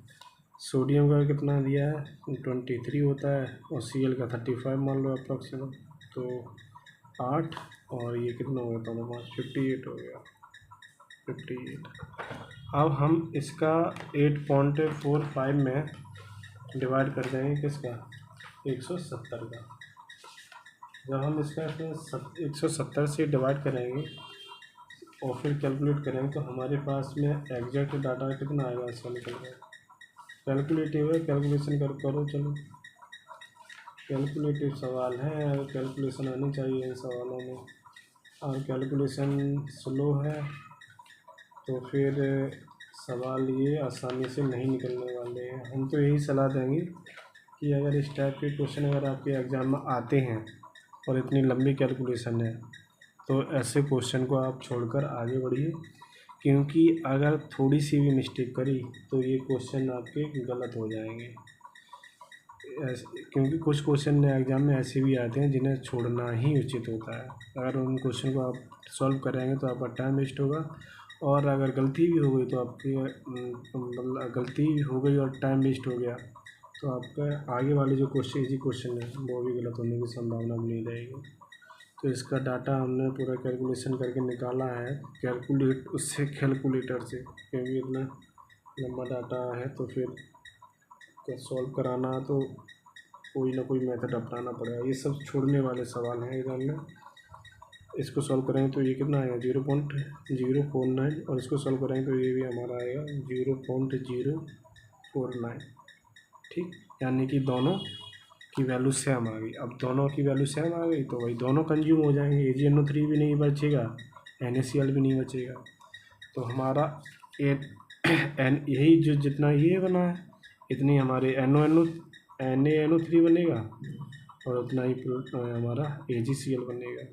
सोडियम का कितना दिया है 23 होता है, और Cl का 35 मान लो अप्रॉक्सीमेट, तो 8 और ये कितना हो गया दोनों 5, 58 हो गया, 58। अब हम इसका 8.45 में डिवाइड कर देंगे किसका 170 का। जब हम इसका 170 से डिवाइड करेंगे और फिर कैलकुलेट करेंगे तो हमारे पास में एग्जैक्ट डाटा कितना आएगा इसका निकल कर। कैलकुलेटिव है, कैलकुलेशन करो चलो, कैलकुलेटिव सवाल है, कैलकुलेशन आनी चाहिए इन सवालों में, और कैलकुलेशन स्लो है तो फिर सवाल ये आसानी से नहीं निकलने वाले हैं। हम तो यही सलाह देंगे कि अगर इस टाइप के क्वेश्चन अगर आपके एग्ज़ाम में आते हैं और इतनी लंबी कैलकुलेशन है तो ऐसे क्वेश्चन को आप छोड़कर आगे बढ़िए, क्योंकि अगर थोड़ी सी भी मिस्टेक करी तो ये क्वेश्चन आपके गलत हो जाएंगे। क्योंकि कुछ क्वेश्चन एग्ज़ाम में ऐसे भी आते हैं जिन्हें छोड़ना ही उचित होता है। अगर उन क्वेश्चन को आप सॉल्व करेंगे तो आपका टाइम वेस्ट होगा, और अगर गलती भी हो गई तो आपकी मतलब गलती हो गई और टाइम वेस्ट हो गया तो आपका आगे वाले जो क्वेश्चन इजी क्वेश्चन है वो भी गलत होने की संभावना नहीं रहेगी। तो इसका डाटा हमने पूरा कैलकुलेशन करके निकाला है, कैलकुलेटर से, क्योंकि इतना लंबा डाटा है तो फिर सॉल्व कराना तो कोई ना कोई मेथड अपनाना पड़ेगा। ये सब छोड़ने वाले सवाल हैं एग्जाम में। इसको सॉल्व करेंगे तो ये कितना आएगा 0.049, और इसको सॉल्व करेंगे तो ये भी हमारा आएगा 0.049, ठीक। यानी कि दोनों की वैल्यू सेम आ गई। अब दोनों की वैल्यू सेम आ गई तो वही दोनों कंज्यूम हो जाएंगे, AgNO3 भी नहीं बचेगा, NaCl भी नहीं बचेगा। तो हमारा यही जो जितना ये बना है इतनी हमारे NaNO3 बनेगा, और उतना ही हमारा AgCl बनेगा।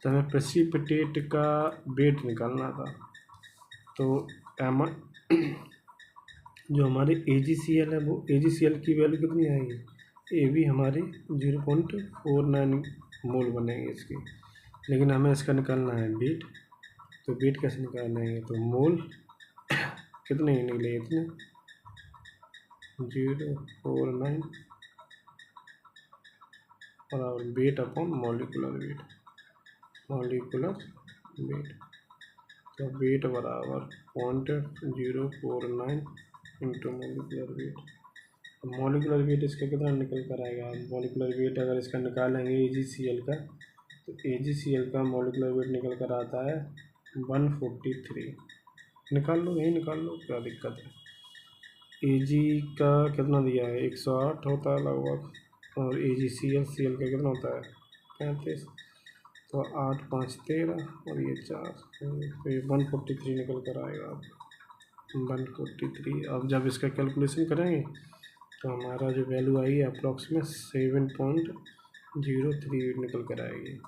तो हमें प्रेसिपिटेट का वेट निकालना था, तो जो हमारे AgCl है वो AgCl की वैल्यू कितनी आएगी, ये भी हमारी 0.49 मोल बनेंगे इसकी। लेकिन हमें इसका निकालना है वेट, तो वेट कैसे निकालना है, तो मोल कितने ही निकले इतने 0.49 और वेट अपॉन मॉलिकुलर वेट, तो वेट बराबर 0.049 into molecular wait. Molecular weight इसका कितना निकल कर आएगा, मॉलिकुलर वेट अगर इसका निकालेंगे AgCl का, तो AgCl का मॉलिकुलर वेट निकल कर आता है 143। निकाल लो, यही निकाल लो, क्या दिक्कत है। Ag का कितना दिया है 108 होता है लगभग, और AgCl का कितना होता है 35, तो 8 5 13 और ये 4, तो ये 143 निकल कर आएगा अब 143। अब जब इसका कैलकुलेशन करेंगे तो हमारा जो वैल्यू आएगी अप्रॉक्सीमेट 7.03 निकल कर आएगी।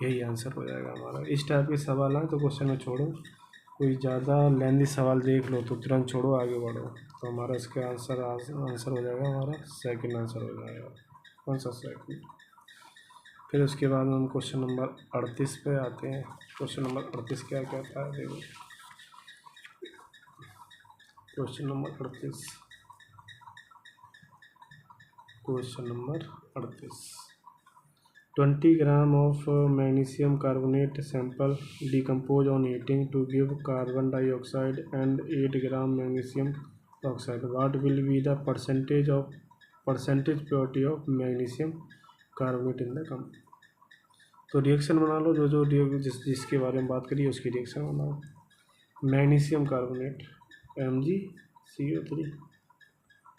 यही आंसर हो जाएगा हमारा। इस टाइप के सवाल आए तो क्वेश्चन में छोड़ो, कोई ज़्यादा लेंथी सवाल देख लो तो तुरंत छोड़ो, आगे बढ़ो। तो हमारा इसका आंसर हो जाएगा, हमारा सेकंड आंसर हो जाएगा। कौन सा सेकंड। फिर उसके बाद हम क्वेश्चन नंबर 38 पे आते हैं। क्वेश्चन नंबर 38 क्या कहता है, देखो question number 38, question number 38, 20 gram of magnesium carbonate sample decompose on heating to give carbon dioxide and 8 gram magnesium oxide. What will be the percentage purity of magnesium carbonate in the compound. तो रिएक्शन बना लो, जो जिसके बारे में बात करिए उसकी रिएक्शन बनाओ। Magnesium carbonate MgCO3,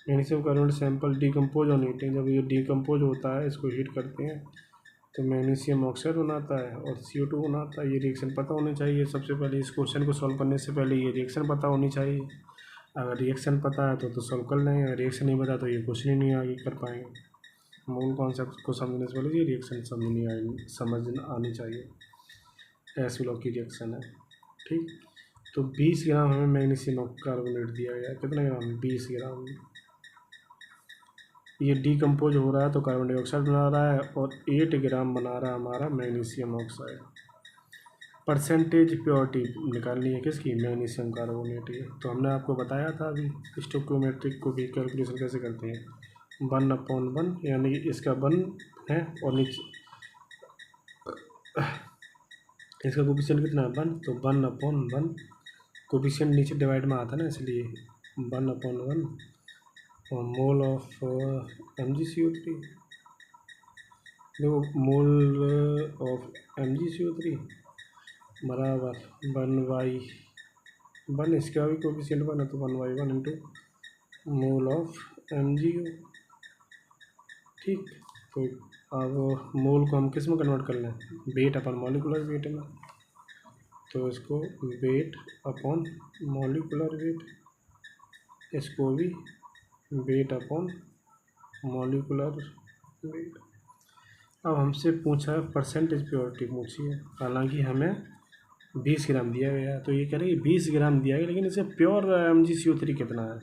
magnesium carbonate sample decompose on heating, जब ये डिकम्पोज होता है इसको हीट करते हैं तो मैग्नीशियम ऑक्साइड बनाता है और CO2 बनाता है। ये रिएक्शन पता होनी चाहिए सबसे पहले, इस क्वेश्चन को सॉल्व करने से पहले ये रिएक्शन पता होनी चाहिए। अगर रिएक्शन पता है तो सॉल्व कर लेंगे, अगर रिएक्शन नहीं पता तो ये कुछ नहीं आगे कर पाएंगे। मूल कॉन्सेप्ट को समझने से पहले ये रिएक्शन समझ आनी चाहिए। एसिड की रिएक्शन है, ठीक। तो 20 ग्राम हमें मैग्नीशियम कार्बोनेट दिया गया, कितना ग्राम, 20 ग्राम। ये डीकम्पोज हो रहा है तो कार्बन डाइऑक्साइड बना रहा है और 8 ग्राम बना रहा है हमारा मैग्नीशियम ऑक्साइड। परसेंटेज प्योरिटी निकालनी है किसकी, मैग्नीशियम कार्बोनेट की। तो हमने आपको बताया था अभी स्टोइकियोमेट्रिक को भी कैलकुलेशन कैसे करते हैं, 1/1 यानी कि इसका 1 है और नीचे इसका कोफिशिएंट कितना है 1, तो 1/1 कोफिशिएंट नीचे डिवाइड में आता है ना, इसलिए 1/1 और मोल ऑफ MgCO3, देखो मोल ऑफ MgCO3 बराबर 1/1, इसका भी कोफिशिएंट 1 है तो 1/1 इंटू मोल ऑफ MgO, ठीक। तो अब मोल को हम किस में कन्वर्ट कर लें, वेट अपन मॉलिकुलर वेट में, तो इसको वेट अपॉन मॉलिकुलर वेट, इसको भी वेट अपॉन मॉलिकुलर वेट। अब हमसे पूछा है परसेंटेज प्योरिटी पूछी है, हालांकि हमें 20 ग्राम दिया गया, तो ये कह रहे हैं 20 ग्राम दिया गया लेकिन इसे प्योर MgCO3 कितना है,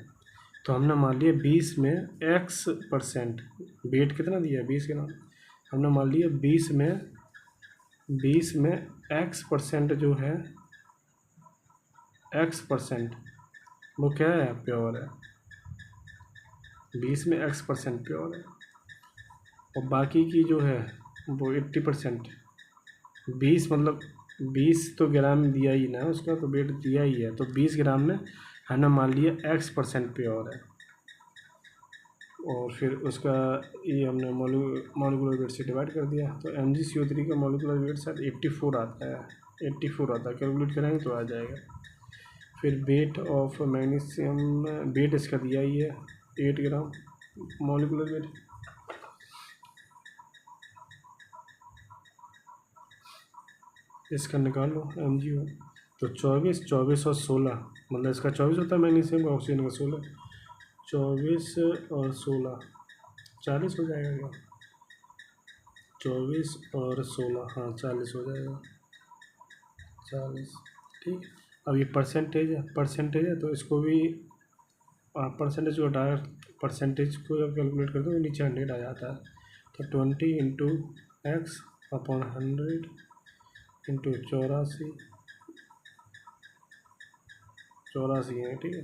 तो हमने मान लिया 20 में X%, वेट कितना दिया है 20 ग्राम, हमने मान लिया 20 में X% जो है, X% वो क्या है, प्योर है, 20 में X% प्योर है, और बाकी की जो है वो 80%, 20 मतलब 20 तो ग्राम दिया ही ना उसका, तो वेट दिया ही है, तो 20 ग्राम में हमने मान लिया X% प्योर है, और फिर उसका ये हमने मॉलिकुलर वेट से डिवाइड कर दिया, तो MgCO3 का मॉलिकुलर वेट शायद 84 आता है, 84 आता है, कैलकुलेट करेंगे तो आ जाएगा। फिर वेट ऑफ मैग्नीशियम, वेट इसका दिया ही है 8 ग्राम मॉलिकुलर वेट, इसका निकाल लो MgO, तो 24 और 16, मतलब इसका 24 होता है मैग्नीशियम का, ऑक्सीजन का 16, 24 और 16 40 हो जाएगा क्या, 24 और 16 हाँ 40 हो जाएगा, 40, ठीक। अब ये परसेंटेज है तो इसको भी परसेंटेज को परसेंटेज को जब कैलकुलेट करते हैं तो नीचे 100 आ जाता है, तो 20 इंटू X अपॉन 100 इंटू 84 है, ठीक है,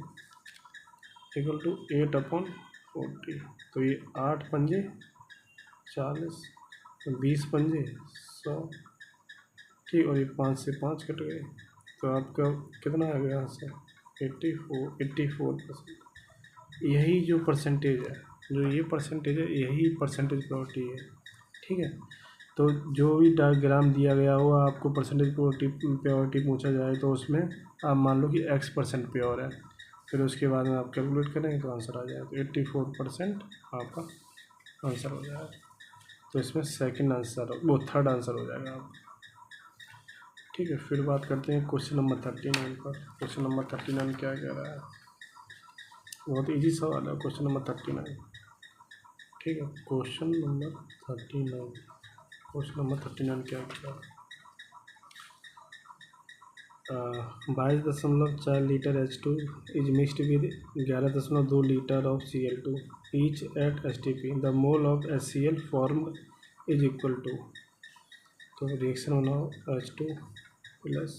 इक्वल टू 8/40, तो ये 8 पंजे 40, 20 पंजे 100, ठीक, और ये 5 से 5 कट गए, तो आपका कितना आ गया आंसर 84%। यही जो परसेंटेज है, जो ये परसेंटेज है, यही परसेंटेज प्योरिटी है, ठीक है। तो जो भी डायग्राम दिया गया हो, आपको परसेंटेज प्योरिटी पूछा जाए तो उसमें आप मान लो कि X% प्योर है, फिर उसके बाद में आप कैलकुलेट करेंगे तो आंसर आ जाएगा, तो 84% आपका आंसर हो जाएगा, तो इसमें सेकंड आंसर वो थर्ड आंसर हो जाएगा आप, ठीक है। फिर बात करते हैं क्वेश्चन नंबर 39 पर। क्वेश्चन नंबर 39 क्या कह रहा है, बहुत इजी सवाल है क्वेश्चन नंबर 39, ठीक है। क्वेश्चन नंबर 39 क्या कह रहा है, 22.4 litre H2 is mixed with 11.2 litre of Cl2 each at STP, the mole of HCl formed is equal to, तो रिएक्शन बनाओ H2 plus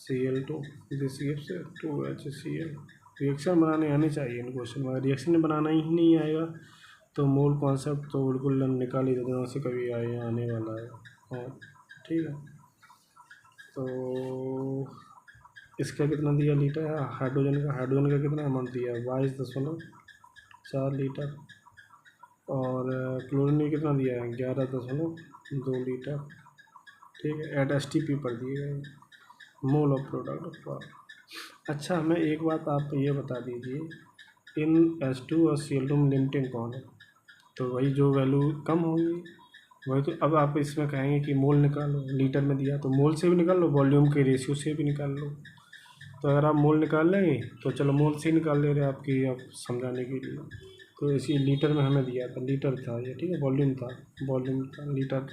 Cl2, this gives 2HCl। Reaction बनाने आने चाहिए इन क्वेश्चन में, रिएक्शन बनाना ही नहीं आएगा तो मोल कॉन्सेप्ट तो बिल्कुल निकाल ही देते से कभी आने वाला है, हाँ, ठीक है। तो इसका कितना दिया लीटर है, हाइड्रोजन का कितना अमाउंट दिया है 22.4 लीटर, और क्लोरीन में कितना दिया है 11.2 लीटर, ठीक है, एट STP पर दिए गए मोल ऑफ प्रोडक्ट फॉर। अच्छा, हमें एक बात आप ये बता दीजिए, इन H2 और Cl2 में लिमिटिंग कौन है, तो वही जो वैल्यू कम होगी वही, तो अब आप इसमें कहेंगे कि मोल निकालो, लीटर में दिया तो मोल से भी निकाल लो, वॉल्यूम के रेशियो से भी निकाल लो, तो अगर आप मोल निकाल लेंगे तो चलो मोल से ही निकाल ले रहे हैं आपकी आप समझाने के लिए। तो इसी लीटर में हमें दिया था, लीटर था ये, ठीक है, वॉल्यूम था लीटर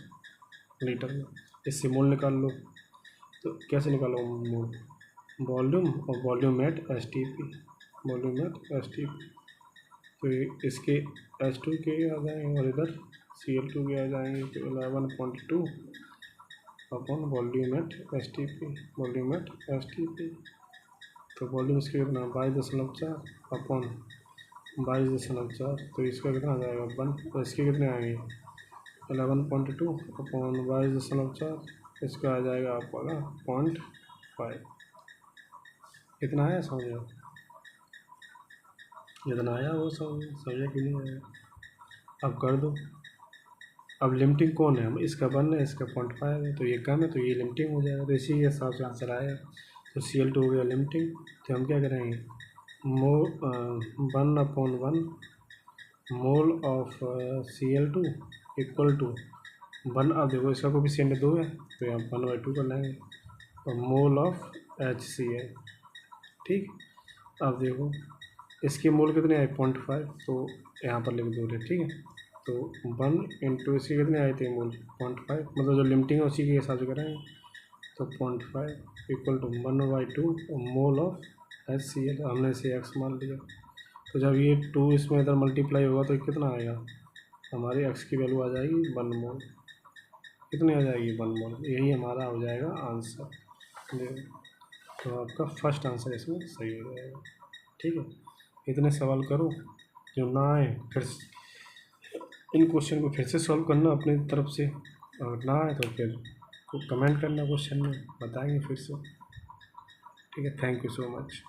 लीटर में, इससे मोल निकाल लो। तो कैसे निकालो मोल? वॉल्यूम और volume at S T P, volume at S T P. तो इसके H2 के आ जाएंगे और इधर Cl2 के आ जाएंगे। तो 11.2 upon volume at S T P, volume at S T P. तो वॉल्यूम इसके कितना 22.4 अपॉन 22.4, तो इसका कितना आ जाएगा 1। तो इसके कितने आएंगे 11.2 अपॉन 22.4, इसका आ जाएगा आपका 0.5। कितना आया समझ? जितना आया वो समझे कि नहीं आया? अब कर दो। अब लिमिटिंग कौन है? इसका 1 है, इसका 0.5 है, तो ये कम है तो ये लिमिटिंग हो जाएगा। तो इसी के हिसाब से आंसर आया। तो Cl2 हो गया लिमिटिंग। तो हम क्या करेंगे, 1/1 mole of Cl2 equal to 1। अब देखो इसका कोफिशिएंट 2 है तो यहाँ 1/2 कर लेंगे, और मोल ऑफ HCl, ठीक। अब देखो इसके मोल कितने आए 0.5, तो यहाँ पर लिख दो, ठीक है। तो 1 इंटू इसके कितने आए थे मोल 0.5, मतलब जो लिमिटिंग है उसी के हिसाब से करेंगे। तो 0.5 equal to 1/2 mole of HCl, हमने इसे x मान लिया। तो जब ये 2 इसमें इधर मल्टीप्लाई होगा तो कितना आएगा, हमारी x की वैल्यू आ जाएगी 1 मोल। कितनी आ जाएगी 1 मोल, यही हमारा हो जाएगा आंसर। तो आपका फर्स्ट आंसर इसमें सही हो जाएगा, ठीक है। इतने सवाल करो, जो ना आए फिर इन क्वेश्चन को फिर से सॉल्व करना अपनी तरफ से, और ना आए तो फिर कमेंट करना क्वेश्चन में, बताएंगे फिर से, ठीक है। Thank you so much.